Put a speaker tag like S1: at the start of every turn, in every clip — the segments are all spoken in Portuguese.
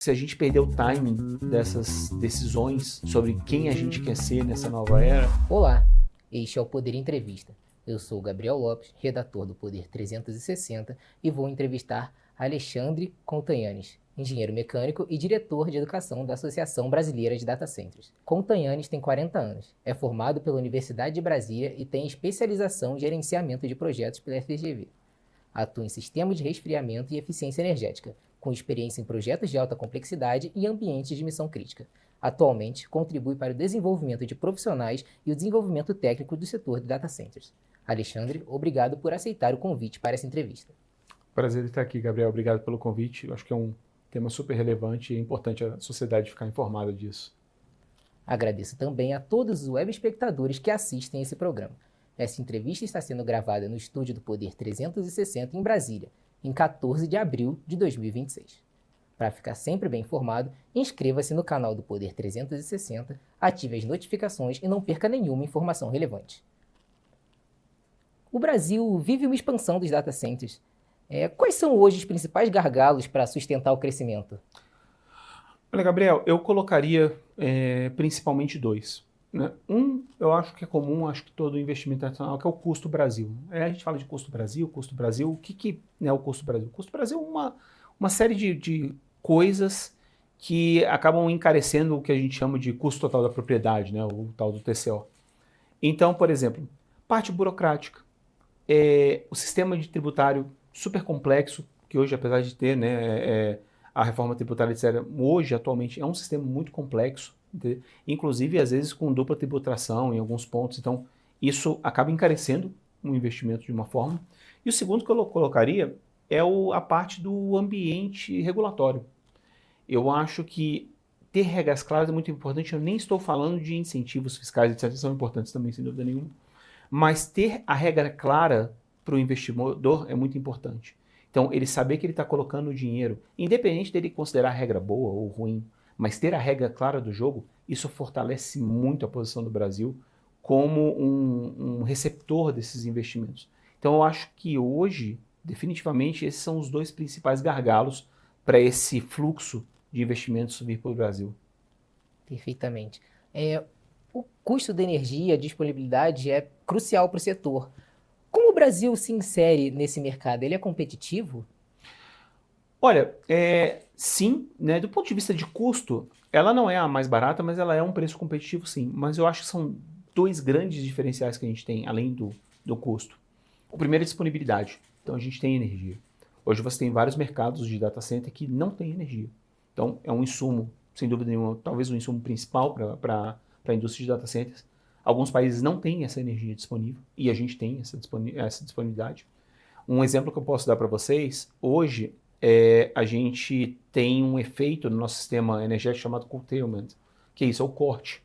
S1: se a gente perder o timing dessas decisões sobre quem a gente quer ser nessa nova era.
S2: Olá, este é o Poder Entrevista. Eu sou Gabriel Lopes, redator do Poder 360 e vou entrevistar Alexandre Contanhanes, engenheiro mecânico e diretor de educação da Associação Brasileira de Data Centers. Contanhanes tem 40 anos, é formado pela Universidade de Brasília e tem especialização em gerenciamento de projetos pela FGV. Atua em sistemas de resfriamento e eficiência energética, com experiência em projetos de alta complexidade e ambientes de missão crítica. Atualmente, contribui para o desenvolvimento de profissionais e o desenvolvimento técnico do setor de data centers. Alexandre, obrigado por aceitar o convite para essa entrevista.
S1: Prazer estar aqui, Gabriel. Obrigado pelo convite. Eu acho que é um tema super relevante e é importante a sociedade ficar informada disso.
S2: Agradeço também a todos os web espectadores que assistem esse programa. Essa entrevista está sendo gravada no estúdio do Poder 360 em Brasília, em 14 de abril de 2026. Para ficar sempre bem informado, inscreva-se no canal do Poder 360, ative as notificações e não perca nenhuma informação relevante. O Brasil vive uma expansão dos data centers. Quais são hoje os principais gargalos para sustentar o crescimento?
S1: Olha, Gabriel, eu colocaria principalmente dois. Né? Eu acho que é comum, acho que todo investimento internacional, que é o custo Brasil. A gente fala de custo Brasil. O que é o custo Brasil? O custo Brasil é uma série de coisas que acabam encarecendo o que a gente chama de custo total da propriedade, né? O tal do TCO. Então, por exemplo, parte burocrática. O sistema de tributário super complexo, que hoje, apesar de ter a reforma tributária, etc., hoje, atualmente, é um sistema muito complexo, inclusive, às vezes, com dupla tributação em alguns pontos. Então, isso acaba encarecendo o investimento de uma forma. E o segundo que eu colocaria é a parte do ambiente regulatório. Eu acho que ter regras claras é muito importante. Eu nem estou falando de incentivos fiscais, etc., são importantes também, sem dúvida nenhuma. Mas ter a regra clara para o investidor é muito importante. Então, ele saber que ele está colocando o dinheiro, independente dele considerar a regra boa ou ruim, mas ter a regra clara do jogo, isso fortalece muito a posição do Brasil como um receptor desses investimentos. Então, eu acho que hoje, definitivamente, esses são os dois principais gargalos para esse fluxo de investimentos vir para o Brasil.
S2: Perfeitamente. O custo da energia, a disponibilidade é crucial para o setor. Como o Brasil se insere nesse mercado? Ele é competitivo?
S1: Olha, sim, né? Do ponto de vista de custo, ela não é a mais barata, mas ela é um preço competitivo, sim. Mas eu acho que são dois grandes diferenciais que a gente tem, além do custo. O primeiro é a disponibilidade. Então, a gente tem energia. Hoje você tem vários mercados de data center que não têm energia. Então, é um insumo, sem dúvida nenhuma, talvez o insumo principal para a indústria de data centers. Alguns países não têm essa energia disponível e a gente tem essa disponibilidade. Um exemplo que eu posso dar para vocês, hoje a gente tem um efeito no nosso sistema energético chamado curtailment, que é isso, é o corte.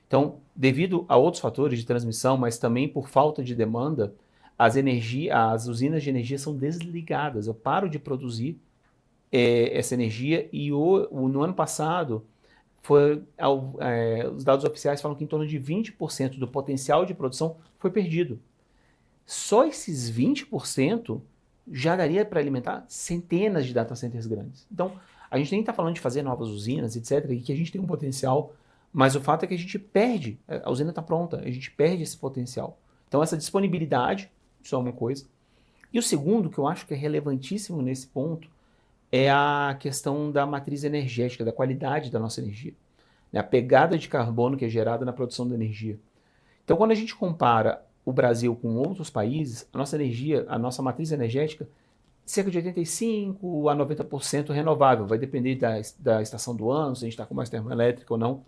S1: Então, devido a outros fatores de transmissão, mas também por falta de demanda, as usinas de energia são desligadas. Eu paro de produzir essa energia e no ano passado, os dados oficiais falam que em torno de 20% do potencial de produção foi perdido. Só esses 20% já daria para alimentar centenas de data centers grandes. Então, a gente nem está falando de fazer novas usinas, etc., e que a gente tem um potencial, mas o fato é que a gente perde, a usina está pronta, a gente perde esse potencial. Então, essa disponibilidade, isso é uma coisa. E o segundo, que eu acho que é relevantíssimo nesse ponto, é a questão da matriz energética, da qualidade da nossa energia. A pegada de carbono que é gerada na produção da energia. Então, quando a gente compara o Brasil com outros países, a nossa energia, a nossa matriz energética, cerca de 85% a 90% renovável. Vai depender da estação do ano, se a gente está com mais termoelétrica ou não.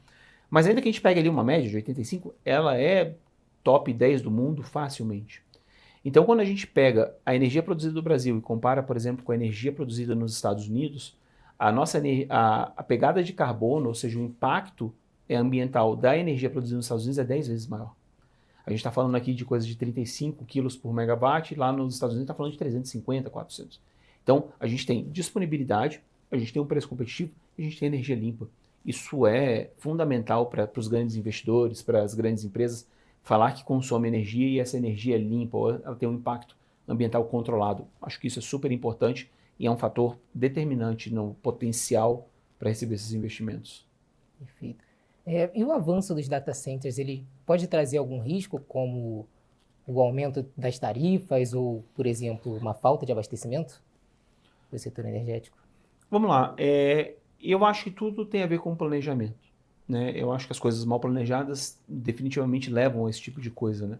S1: Mas ainda que a gente pegue ali uma média de 85%, ela é top 10 do mundo facilmente. Então, quando a gente pega a energia produzida do Brasil e compara, por exemplo, com a energia produzida nos Estados Unidos, a pegada de carbono, ou seja, o impacto ambiental da energia produzida nos Estados Unidos é 10 vezes maior. A gente está falando aqui de coisa de 35 quilos por megawatt, e lá nos Estados Unidos está falando de 350, 400. Então, a gente tem disponibilidade, a gente tem um preço competitivo e a gente tem energia limpa. Isso é fundamental para os grandes investidores, para as grandes empresas, falar que consome energia e essa energia é limpa, ou ela tem um impacto ambiental controlado. Acho que isso é super importante e é um fator determinante no potencial para receber esses investimentos.
S2: Perfeito. E o avanço dos data centers, ele pode trazer algum risco, como o aumento das tarifas ou, por exemplo, uma falta de abastecimento do setor energético?
S1: Vamos lá, eu acho que tudo tem a ver com planejamento, né? Eu acho que as coisas mal planejadas definitivamente levam a esse tipo de coisa, né?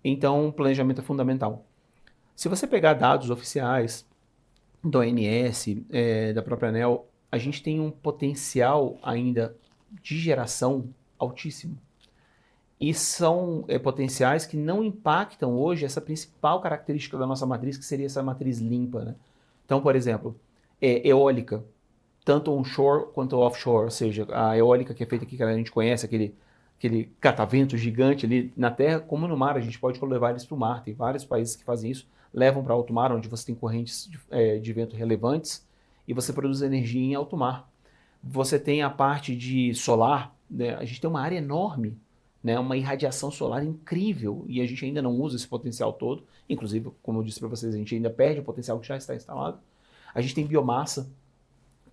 S1: Então, planejamento é fundamental. Se você pegar dados oficiais do ONS, da própria ANEEL, a gente tem um potencial ainda de geração altíssimo. E são potenciais que não impactam hoje essa principal característica da nossa matriz, que seria essa matriz limpa, né? Então, por exemplo, eólica, tanto onshore quanto offshore, ou seja, a eólica que é feita aqui, que a gente conhece, aquele catavento gigante ali na terra, como no mar, a gente pode levar eles para o mar. Tem vários países que fazem isso, levam para alto mar, onde você tem correntes de vento relevantes, e você produz energia em alto mar. Você tem a parte de solar, né? A gente tem uma área enorme, né? Uma irradiação solar incrível, e a gente ainda não usa esse potencial todo. Inclusive, como eu disse para vocês, a gente ainda perde o potencial que já está instalado. A gente tem biomassa,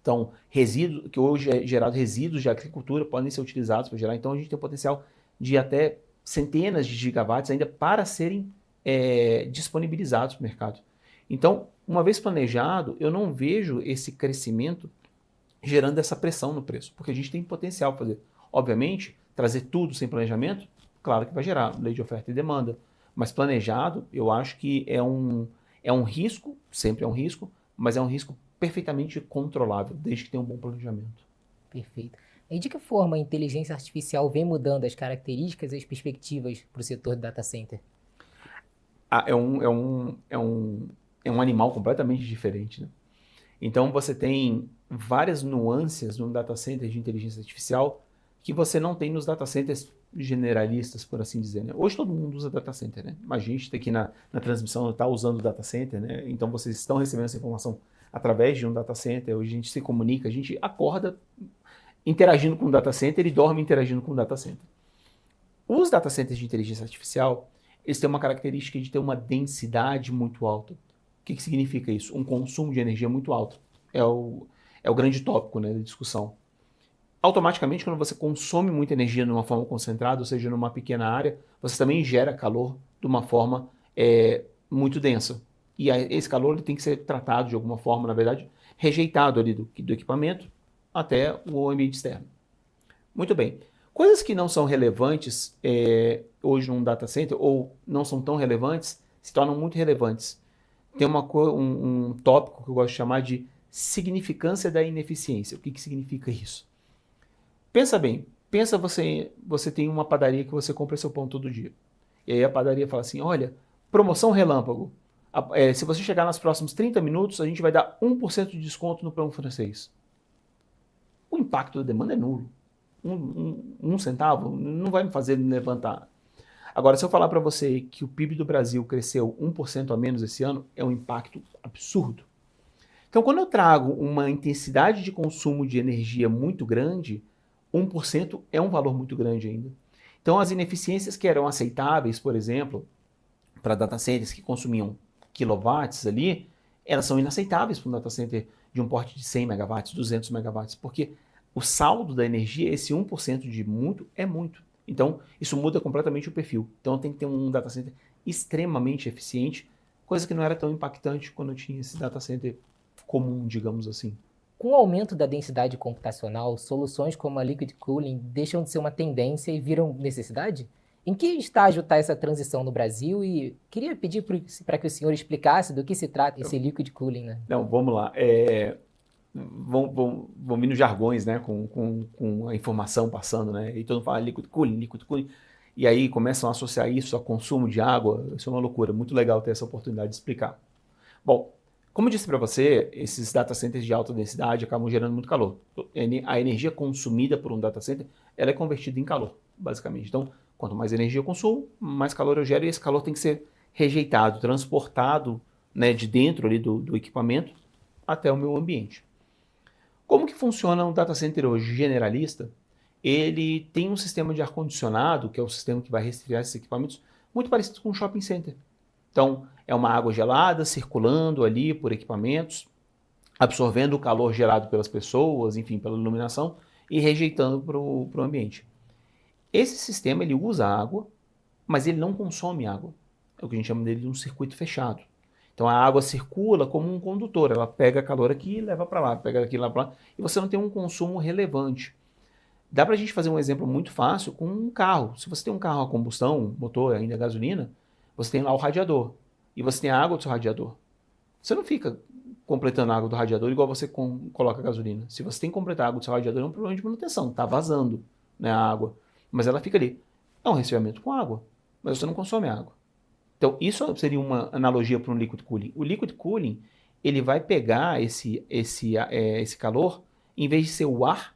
S1: então resíduos, que hoje é gerado resíduos de agricultura, podem ser utilizados para gerar. Então a gente tem um potencial de até centenas de gigawatts ainda para serem disponibilizados para o mercado. Então, uma vez planejado, eu não vejo esse crescimento gerando essa pressão no preço, porque a gente tem potencial para fazer. Obviamente, trazer tudo sem planejamento, claro que vai gerar lei de oferta e demanda, mas planejado, eu acho que é um risco, sempre é um risco, mas é um risco perfeitamente controlável, desde que tenha um bom planejamento.
S2: Perfeito. E de que forma a inteligência artificial vem mudando as características e as perspectivas para o setor de data center?
S1: É um animal completamente diferente, né? Então você tem várias nuances no data center de inteligência artificial que você não tem nos data centers generalistas, por assim dizer, né? Hoje todo mundo usa data center, né? A gente está aqui na transmissão está usando data center, né? Então vocês estão recebendo essa informação através de um data center. Hoje a gente se comunica, a gente acorda interagindo com o data center e dorme interagindo com o data center. Os data centers de inteligência artificial, eles têm uma característica de ter uma densidade muito alta. O que significa isso? Um consumo de energia muito alto. É o grande tópico, né, da discussão. Automaticamente, quando você consome muita energia de uma forma concentrada, ou seja, numa pequena área, você também gera calor de uma forma muito densa. E esse calor ele tem que ser tratado de alguma forma, na verdade, rejeitado ali do equipamento até o ambiente externo. Muito bem. Coisas que não são relevantes hoje num data center, ou não são tão relevantes, se tornam muito relevantes. Tem um tópico que eu gosto de chamar de significância da ineficiência. O que significa isso? Pensa bem, você tem uma padaria que você compra seu pão todo dia. E aí a padaria fala assim, olha, promoção relâmpago. Se você chegar nos próximos 30 minutos, a gente vai dar 1% de desconto no pão francês. O impacto da demanda é nulo. Um centavo não vai me fazer levantar. Agora, se eu falar para você que o PIB do Brasil cresceu 1% a menos esse ano, é um impacto absurdo. Então, quando eu trago uma intensidade de consumo de energia muito grande, 1% é um valor muito grande ainda. Então, as ineficiências que eram aceitáveis, por exemplo, para data centers que consumiam quilowatts ali, elas são inaceitáveis para um data center de um porte de 100 megawatts, 200 megawatts, porque o saldo da energia, esse 1% de muito, é muito. Então, isso muda completamente o perfil. Então, tem que ter um data center extremamente eficiente, coisa que não era tão impactante quando eu tinha esse data center comum, digamos assim.
S2: Com o aumento da densidade computacional, soluções como a liquid cooling deixam de ser uma tendência e viram necessidade? Em que estágio está essa transição no Brasil? E queria pedir para que o senhor explicasse do que se trata esse liquid cooling, né?
S1: Não, vamos lá. Vão vindo jargões, né, com a informação passando, né, e todo mundo fala liquid cooling, e aí começam a associar isso a consumo de água. Isso é uma loucura, muito legal ter essa oportunidade de explicar. Bom, como eu disse para você, esses data centers de alta densidade acabam gerando muito calor. A energia consumida por um data center, ela é convertida em calor, basicamente. Então, quanto mais energia eu consumo, mais calor eu gero, e esse calor tem que ser rejeitado, transportado, né, de dentro ali do equipamento até o meu ambiente. Como que funciona um data center hoje generalista? Ele tem um sistema de ar-condicionado, que é o sistema que vai resfriar esses equipamentos, muito parecido com um shopping center. Então, é uma água gelada circulando ali por equipamentos. absorvendo o calor gerado pelas pessoas, enfim, pela iluminação, e rejeitando para o ambiente. Esse sistema ele usa água, mas ele não consome água. É o que a gente chama dele de um circuito fechado. Então a água circula como um condutor, ela pega calor aqui e leva para lá, pega aqui e leva para lá, e você não tem um consumo relevante. Dá para a gente fazer um exemplo muito fácil com um carro. Se você tem um carro a combustão, motor ainda a gasolina, você tem lá o radiador, e você tem a água do seu radiador. Você não fica completando a água do radiador igual você coloca a gasolina. Se você tem que completar a água do seu radiador, é um problema de manutenção, está vazando, né, a água. Mas ela fica ali. É um resfriamento com água, mas você não consome água. Então, isso seria uma analogia para um liquid cooling. O liquid cooling, ele vai pegar esse calor, em vez de ser o ar,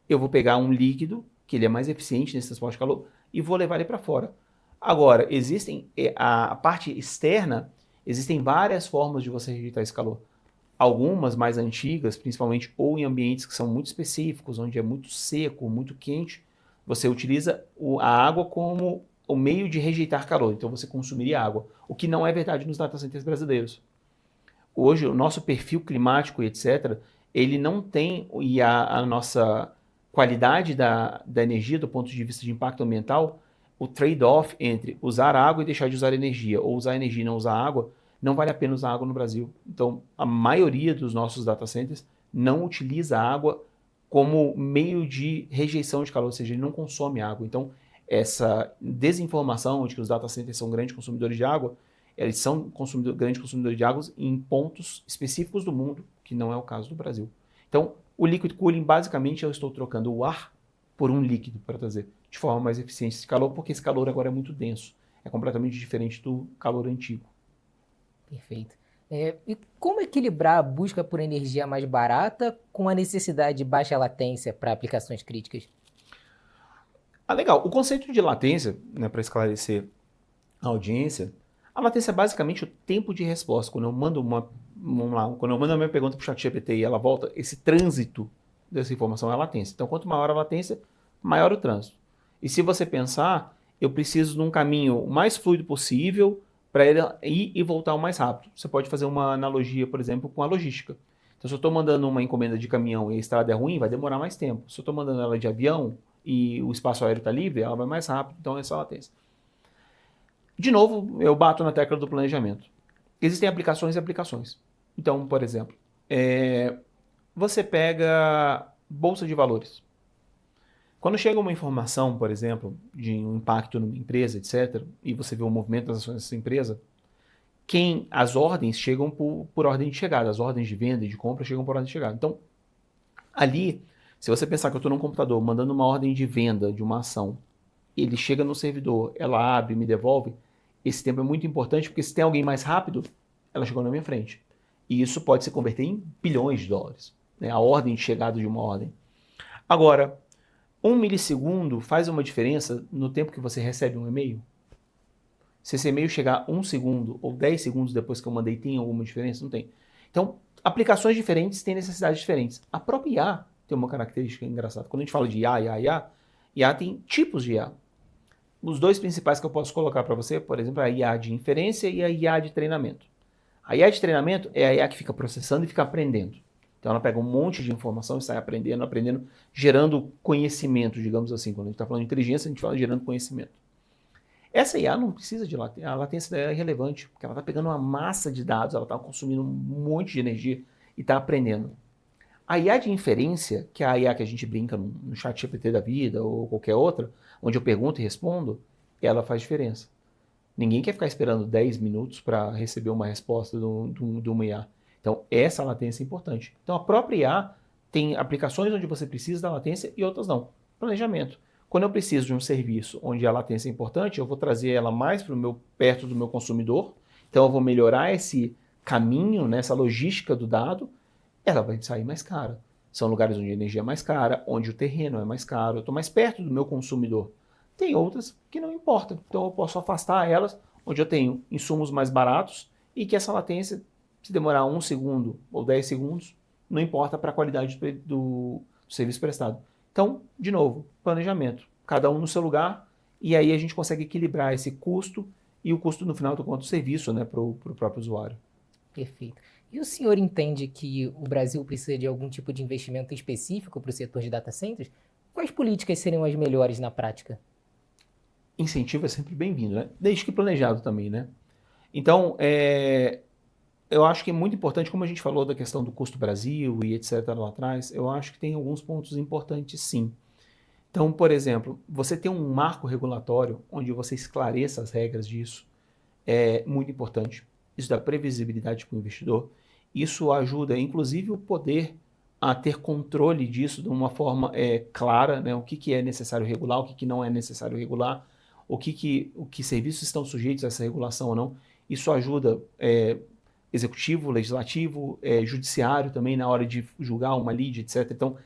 S1: eu vou pegar um líquido, que ele é mais eficiente nesse transporte de calor, e vou levar ele para fora. Agora, a parte externa, existem várias formas de você rejeitar esse calor. Algumas mais antigas, principalmente ou em ambientes que são muito específicos, onde é muito seco, muito quente, você utiliza a água como o meio de rejeitar calor. Então você consumiria água, o que não é verdade nos data centers brasileiros. Hoje, o nosso perfil climático e etc., ele não tem, e a nossa qualidade da energia do ponto de vista de impacto ambiental, o trade-off entre usar água e deixar de usar energia, ou usar energia e não usar água, não vale a pena usar água no Brasil. Então, a maioria dos nossos data centers não utiliza água como meio de rejeição de calor, ou seja, ele não consome água. Então, essa desinformação de que os data centers são grandes consumidores de água, eles são grandes consumidores de água em pontos específicos do mundo, que não é o caso do Brasil. Então, o liquid cooling, basicamente, eu estou trocando o ar por um líquido para trazer de forma mais eficiente esse calor, porque esse calor agora é muito denso. É completamente diferente do calor antigo.
S2: Perfeito. E como equilibrar a busca por energia mais barata com a necessidade de baixa latência para aplicações críticas?
S1: Legal. O conceito de latência, né, para esclarecer a audiência, a latência é basicamente o tempo de resposta. Quando eu mando quando eu mando a minha pergunta para o ChatGPT e ela volta, esse trânsito dessa informação é a latência. Então, quanto maior a latência, maior o trânsito. E se você pensar, eu preciso de um caminho mais fluido possível para ele ir e voltar o mais rápido. Você pode fazer uma analogia, por exemplo, com a logística. Então, se eu estou mandando uma encomenda de caminhão e a estrada é ruim, vai demorar mais tempo. Se eu estou mandando ela de avião e o espaço aéreo está livre, ela vai mais rápido. Então, essa é a latência. De novo, eu bato na tecla do planejamento. Existem aplicações e aplicações. Então, por exemplo, você pega bolsa de valores. Quando chega uma informação, por exemplo, de um impacto numa empresa, etc., e você vê o movimento das ações dessa empresa, as ordens chegam por ordem de chegada, as ordens de venda e de compra chegam por ordem de chegada. Então, ali, se você pensar que eu estou num computador mandando uma ordem de venda de uma ação, ele chega no servidor, ela abre e me devolve, esse tempo é muito importante, porque se tem alguém mais rápido, ela chegou na minha frente. E isso pode se converter em bilhões de dólares, né? A ordem de chegada de uma ordem. Agora, 1 milissegundo faz uma diferença no tempo que você recebe um e-mail? Se esse e-mail chegar 1 segundo ou 10 segundos depois que eu mandei, tem alguma diferença? Não tem. Então, aplicações diferentes têm necessidades diferentes. A própria IA tem uma característica engraçada. Quando a gente fala de IA tem tipos de IA. Os dois principais que eu posso colocar para você, por exemplo, é a IA de inferência e a IA de treinamento. A IA de treinamento é a IA que fica processando e fica aprendendo. Então ela pega um monte de informação e sai aprendendo, gerando conhecimento, digamos assim. Quando a gente está falando de inteligência, a gente fala gerando conhecimento. Essa IA não precisa de latência, a latência dela é irrelevante, porque ela está pegando uma massa de dados, ela está consumindo um monte de energia e está aprendendo. A IA de inferência, que é a IA que a gente brinca no chat GPT da vida ou qualquer outra, onde eu pergunto e respondo, ela faz diferença. Ninguém quer ficar esperando 10 minutos para receber uma resposta de uma IA. Então, essa latência é importante. Então, a própria IA tem aplicações onde você precisa da latência e outras não. Planejamento. Quando eu preciso de um serviço onde a latência é importante, eu vou trazer ela mais perto do meu consumidor. Então, eu vou melhorar esse caminho, né, essa logística do dado. Ela vai sair mais cara. São lugares onde a energia é mais cara, onde o terreno é mais caro. Eu estou mais perto do meu consumidor. Tem outras que não importam. Então, eu posso afastar elas, onde eu tenho insumos mais baratos e que essa latência, se demorar 1 segundo ou 10 segundos, não importa para a qualidade do serviço prestado. Então, de novo, planejamento. Cada um no seu lugar, e aí a gente consegue equilibrar esse custo e o custo no final do conto do serviço, né, para o próprio usuário.
S2: Perfeito. E o senhor entende que o Brasil precisa de algum tipo de investimento específico para o setor de data centers? Quais políticas seriam as melhores na prática?
S1: Incentivo é sempre bem-vindo, né? Desde que planejado também, né? Então, eu acho que é muito importante, como a gente falou da questão do custo Brasil e etc. lá atrás, eu acho que tem alguns pontos importantes sim. Então, por exemplo, você ter um marco regulatório onde você esclareça as regras disso é muito importante. Isso dá previsibilidade para o investidor. Isso ajuda, inclusive, o poder a ter controle disso de uma forma clara, né? O que é necessário regular, o que não é necessário regular, o que serviços estão sujeitos a essa regulação ou não. Isso ajuda executivo, legislativo, judiciário também na hora de julgar uma lide, etc. Então,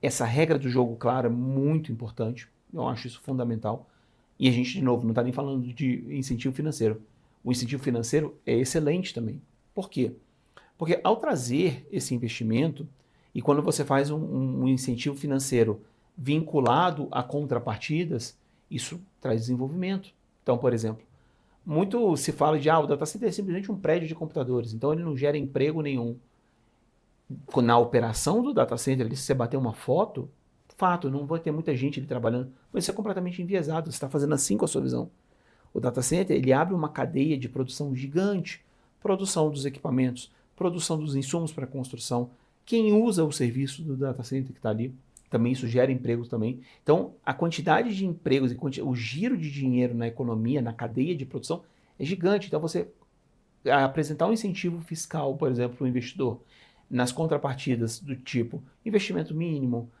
S1: essa regra do jogo clara é muito importante. Eu acho isso fundamental. E a gente, de novo, não está nem falando de incentivo financeiro. O incentivo financeiro é excelente também. Por quê? Porque ao trazer esse investimento, e quando você faz um incentivo financeiro vinculado a contrapartidas, isso traz desenvolvimento. Então, por exemplo, muito se fala de o data center é simplesmente um prédio de computadores, então ele não gera emprego nenhum. Na operação do data center, se você bater uma foto, fato, não vai ter muita gente ali trabalhando, mas isso é completamente enviesado, você está fazendo assim com a sua visão. O data center, ele abre uma cadeia de produção gigante, produção dos equipamentos, produção dos insumos para construção. Quem usa o serviço do data center que está ali, também isso gera empregos também. Então, a quantidade de empregos e o giro de dinheiro na economia, na cadeia de produção, é gigante. Então, você apresentar um incentivo fiscal, por exemplo, para o investidor, nas contrapartidas do tipo investimento mínimo,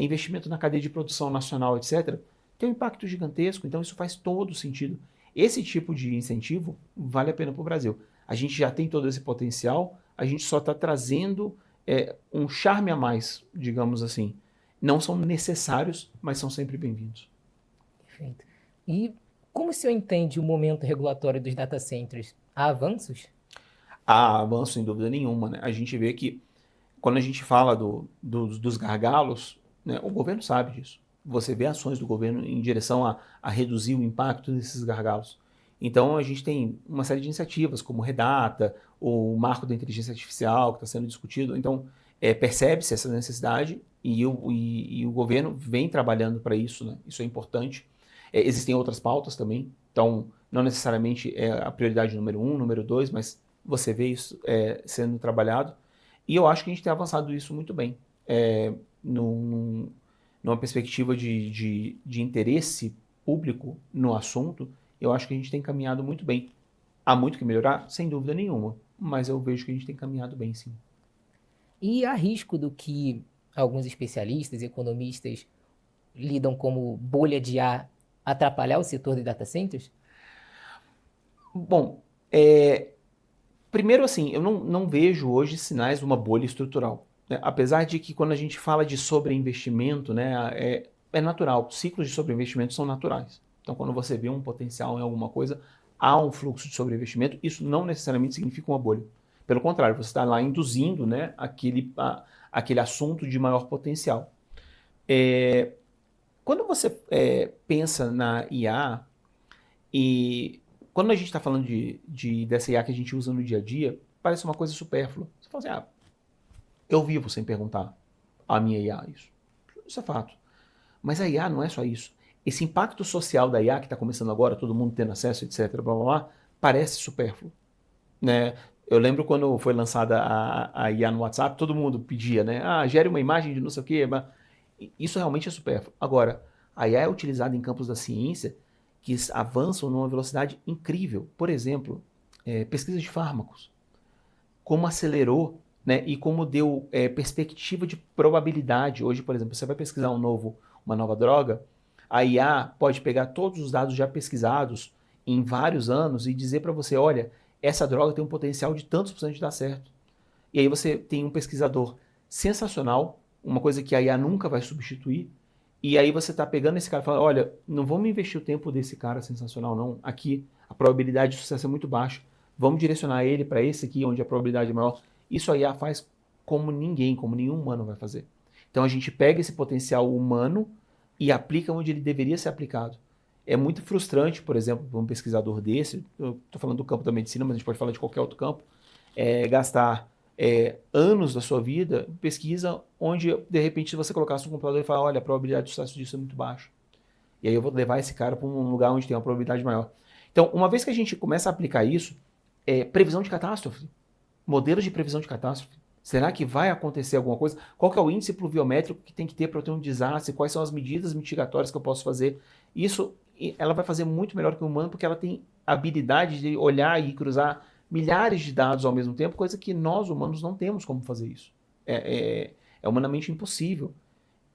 S1: investimento na cadeia de produção nacional, etc., tem um impacto gigantesco, então isso faz todo sentido. Esse tipo de incentivo vale a pena para o Brasil. A gente já tem todo esse potencial, a gente só está trazendo um charme a mais, digamos assim. Não são necessários, mas são sempre bem-vindos.
S2: Perfeito. E como o senhor entende o momento regulatório dos data centers? Há avanços?
S1: Há avanço, sem dúvida nenhuma, né? A gente vê que quando a gente fala dos gargalos, né, o governo sabe disso. Você vê ações do governo em direção a reduzir o impacto desses gargalos. Então, a gente tem uma série de iniciativas, como o Redata, o marco da inteligência artificial que está sendo discutido. Então, percebe-se essa necessidade e o governo vem trabalhando para isso, né? Isso é importante. Existem outras pautas também. Então, não necessariamente é a prioridade número 1, número 2, mas você vê isso sendo trabalhado. E eu acho que a gente tem avançado isso muito bem. Numa perspectiva de interesse público no assunto, eu acho que a gente tem caminhado muito bem. Há muito que melhorar? Sem dúvida nenhuma. Mas eu vejo que a gente tem caminhado bem, sim.
S2: E há risco do que alguns especialistas e economistas lidam como bolha de ar atrapalhar o setor de data centers?
S1: Bom, primeiro assim, eu não vejo hoje sinais de uma bolha estrutural, né? Apesar de que quando a gente fala de sobreinvestimento, né, é natural, ciclos de sobreinvestimento são naturais. Então, quando você vê um potencial em alguma coisa, há um fluxo de sobreinvestimento, isso não necessariamente significa uma bolha. Pelo contrário, você está lá induzindo, né, aquele assunto de maior potencial. Quando você pensa na IA, e quando a gente está falando dessa IA que a gente usa no dia a dia, parece uma coisa supérflua. Você fala assim, eu vivo sem perguntar à minha IA isso. Isso é fato. Mas a IA não é só isso. Esse impacto social da IA que está começando agora, todo mundo tendo acesso, etc., blá, blá, blá, parece supérfluo, né? Eu lembro quando foi lançada a IA no WhatsApp, todo mundo pedia, né? Gere uma imagem de não sei o quê. Isso realmente é supérfluo. Agora, a IA é utilizada em campos da ciência que avançam numa velocidade incrível. Por exemplo, pesquisa de fármacos. Como acelerou, né, e como deu perspectiva de probabilidade. Hoje, por exemplo, você vai pesquisar uma nova droga, a IA pode pegar todos os dados já pesquisados em vários anos e dizer para você, olha, essa droga tem um potencial de tantos por cento de dar certo. E aí você tem um pesquisador sensacional, uma coisa que a IA nunca vai substituir, e aí você está pegando esse cara e falando, olha, não vamos investir o tempo desse cara sensacional não, aqui a probabilidade de sucesso é muito baixa, vamos direcionar ele para esse aqui, onde a probabilidade é maior. Isso a IA faz como ninguém, como nenhum humano vai fazer. Então a gente pega esse potencial humano e aplica onde ele deveria ser aplicado. É muito frustrante, por exemplo, para um pesquisador desse, eu estou falando do campo da medicina, mas a gente pode falar de qualquer outro campo, gastar anos da sua vida em pesquisa onde, de repente, se você colocasse um computador e falar, olha, a probabilidade de sucesso disso é muito baixa. E aí eu vou levar esse cara para um lugar onde tem uma probabilidade maior. Então, uma vez que a gente começa a aplicar isso, previsão de catástrofe, modelos de previsão de catástrofe. Será que vai acontecer alguma coisa? Qual que é o índice pluviométrico que tem que ter para eu ter um desastre? Quais são as medidas mitigatórias que eu posso fazer? Isso, ela vai fazer muito melhor que o humano, porque ela tem a habilidade de olhar e cruzar milhares de dados ao mesmo tempo, coisa que nós humanos não temos como fazer isso. É humanamente impossível.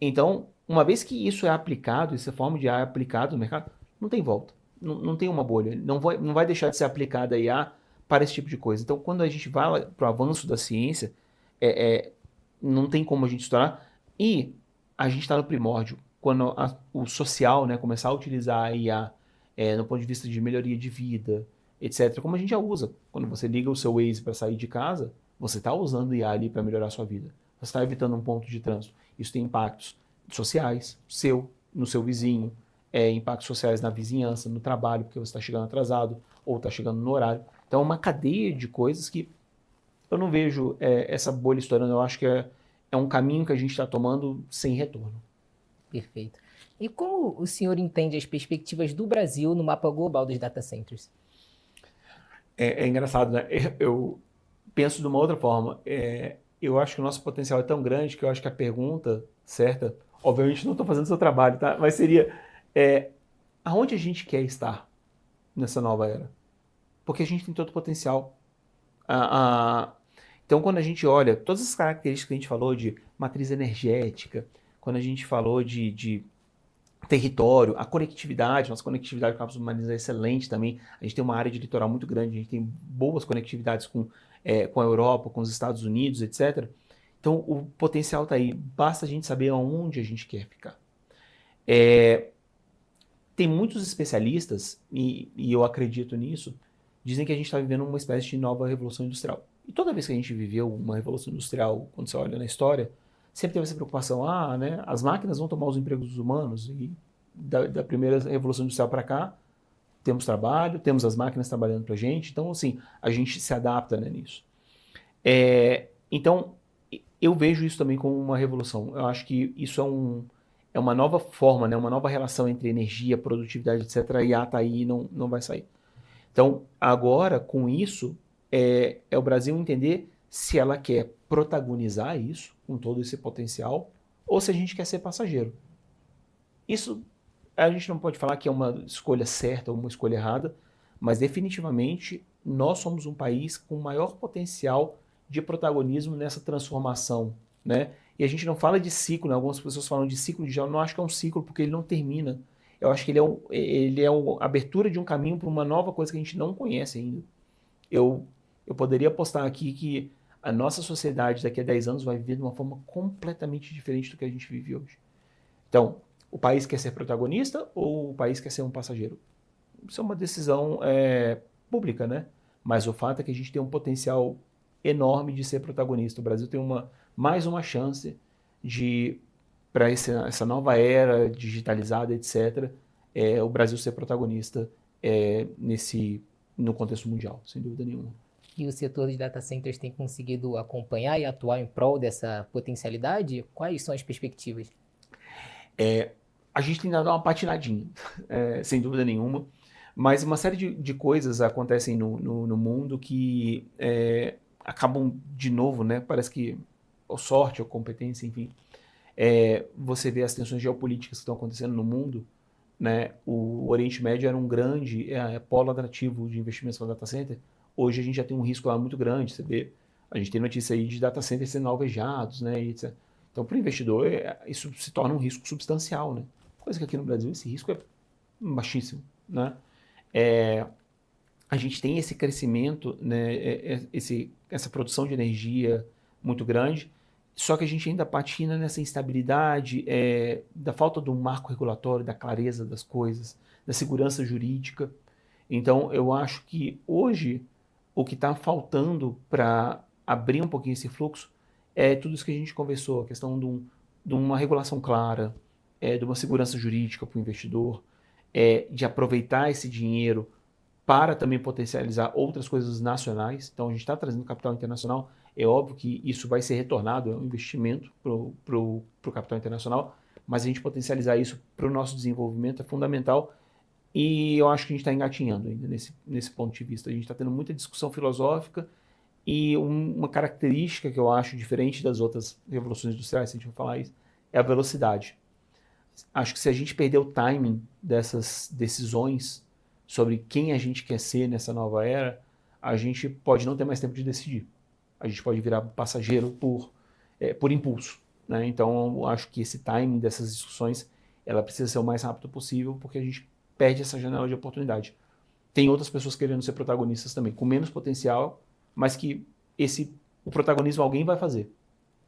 S1: Então, uma vez que isso é aplicado, essa forma de IA é aplicada no mercado, não tem volta. Não tem uma bolha. Não vai deixar de ser aplicada a IA para esse tipo de coisa. Então, quando a gente vai para o avanço da ciência, não tem como a gente estourar. E a gente está no primórdio. Quando o social, né, começar a utilizar a IA no ponto de vista de melhoria de vida, etc., como a gente já usa. Quando você liga o seu Waze para sair de casa, você está usando IA ali para melhorar a sua vida. Você está evitando um ponto de trânsito. Isso tem impactos sociais, no seu vizinho, impactos sociais na vizinhança, no trabalho, porque você está chegando atrasado ou está chegando no horário. Então, é uma cadeia de coisas que eu não vejo essa bolha estourando. Eu acho que é um caminho que a gente está tomando sem retorno.
S2: Perfeito. E como o senhor entende as perspectivas do Brasil no mapa global dos data centers?
S1: É engraçado, né? Eu penso de uma outra forma. Eu acho que o nosso potencial é tão grande que eu acho que a pergunta certa, obviamente não estou fazendo o seu trabalho, tá? Mas seria, aonde a gente quer estar nessa nova era? Porque a gente tem todo o potencial. Então, quando a gente olha todas as características que a gente falou de matriz energética, quando a gente falou de território, a conectividade, nossa conectividade com a Cápsula Marina é excelente também. A gente tem uma área de litoral muito grande, a gente tem boas conectividades com a Europa, com os Estados Unidos, etc. Então, o potencial está aí. Basta a gente saber aonde a gente quer ficar. Tem muitos especialistas, e eu acredito nisso, dizem que a gente está vivendo uma espécie de nova revolução industrial. E toda vez que a gente viveu uma revolução industrial, quando você olha na história, sempre teve essa preocupação, né, as máquinas vão tomar os empregos dos humanos, e da primeira revolução industrial para cá, temos trabalho, temos as máquinas trabalhando para a gente, então, assim, a gente se adapta, né, nisso. Então, eu vejo isso também como uma revolução. Eu acho que isso é uma nova forma, né, uma nova relação entre energia, produtividade, etc. A IA está aí e não vai sair. Então, agora, com isso, é o Brasil entender se ela quer protagonizar isso, com todo esse potencial, ou se a gente quer ser passageiro. Isso, a gente não pode falar que é uma escolha certa ou uma escolha errada, mas definitivamente nós somos um país com maior potencial de protagonismo nessa transformação, né? E a gente não fala de ciclo, né? Algumas pessoas falam de ciclo digital, eu não acho que é um ciclo porque ele não termina. Eu acho que ele é a abertura de um caminho para uma nova coisa que a gente não conhece ainda. Eu poderia apostar aqui que a nossa sociedade daqui a 10 anos vai viver de uma forma completamente diferente do que a gente vive hoje. Então, o país quer ser protagonista ou o país quer ser um passageiro? Isso é uma decisão pública, né? Mas o fato é que a gente tem um potencial enorme de ser protagonista. O Brasil tem mais uma chance para essa nova era digitalizada, etc., o Brasil ser protagonista no contexto mundial, sem dúvida nenhuma.
S2: E o setor de data centers tem conseguido acompanhar e atuar em prol dessa potencialidade? Quais são as perspectivas?
S1: A gente tem dado uma patinadinha, sem dúvida nenhuma, mas uma série de coisas acontecem no mundo que acabam de novo, né? Parece que ou sorte ou competência, enfim. Você vê as tensões geopolíticas que estão acontecendo no mundo, né? O Oriente Médio era um grande polo atrativo de investimentos para data center. Hoje a gente já tem um risco lá muito grande. Você vê, a gente tem notícia aí de data centers sendo alvejados, né? Etc. Então, para o investidor, isso se torna um risco substancial, né? Coisa que aqui no Brasil esse risco é baixíssimo, né? A gente tem esse crescimento, né? Essa produção de energia muito grande, só que a gente ainda patina nessa instabilidade, da falta do marco regulatório, da clareza das coisas, da segurança jurídica. Então, eu acho que hoje o que está faltando para abrir um pouquinho esse fluxo é tudo isso que a gente conversou, a questão de uma regulação clara, de uma segurança jurídica para o investidor, de aproveitar esse dinheiro para também potencializar outras coisas nacionais. Então, a gente está trazendo capital internacional. É óbvio que isso vai ser retornado, é um investimento para o capital internacional, mas a gente potencializar isso para o nosso desenvolvimento é fundamental. E eu acho que a gente está engatinhando ainda nesse ponto de vista. A gente está tendo muita discussão filosófica e uma característica que eu acho diferente das outras revoluções industriais, se a gente for falar isso, é a velocidade. Acho que se a gente perder o timing dessas decisões sobre quem a gente quer ser nessa nova era, a gente pode não ter mais tempo de decidir. A gente pode virar passageiro por impulso, né? Então, eu acho que esse timing dessas discussões, ela precisa ser o mais rápido possível, porque a gente perde essa janela de oportunidade. Tem outras pessoas querendo ser protagonistas também, com menos potencial, mas que o protagonismo alguém vai fazer,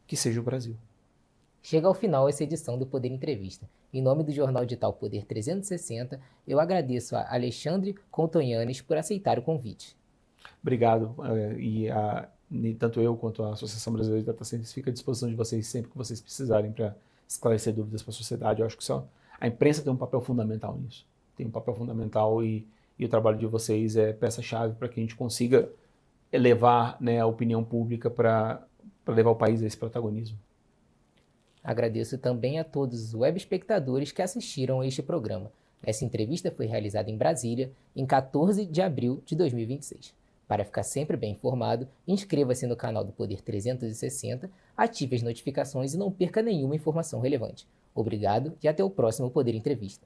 S1: que seja o Brasil.
S2: Chega ao final essa edição do Poder Entrevista. Em nome do jornal digital Poder 360, eu agradeço a Alexandre Contonhanes por aceitar o convite.
S1: Obrigado, tanto eu quanto a Associação Brasileira de Data Centers fica à disposição de vocês sempre que vocês precisarem para esclarecer dúvidas para a sociedade. Eu acho que a imprensa tem um papel fundamental nisso. Tem um papel fundamental e o trabalho de vocês é peça-chave para que a gente consiga levar, né, a opinião pública para levar o país a esse protagonismo.
S2: Agradeço também a todos os web espectadores que assistiram a este programa. Essa entrevista foi realizada em Brasília, em 14 de abril de 2026. Para ficar sempre bem informado, inscreva-se no canal do Poder 360, ative as notificações e não perca nenhuma informação relevante. Obrigado e até o próximo Poder Entrevista.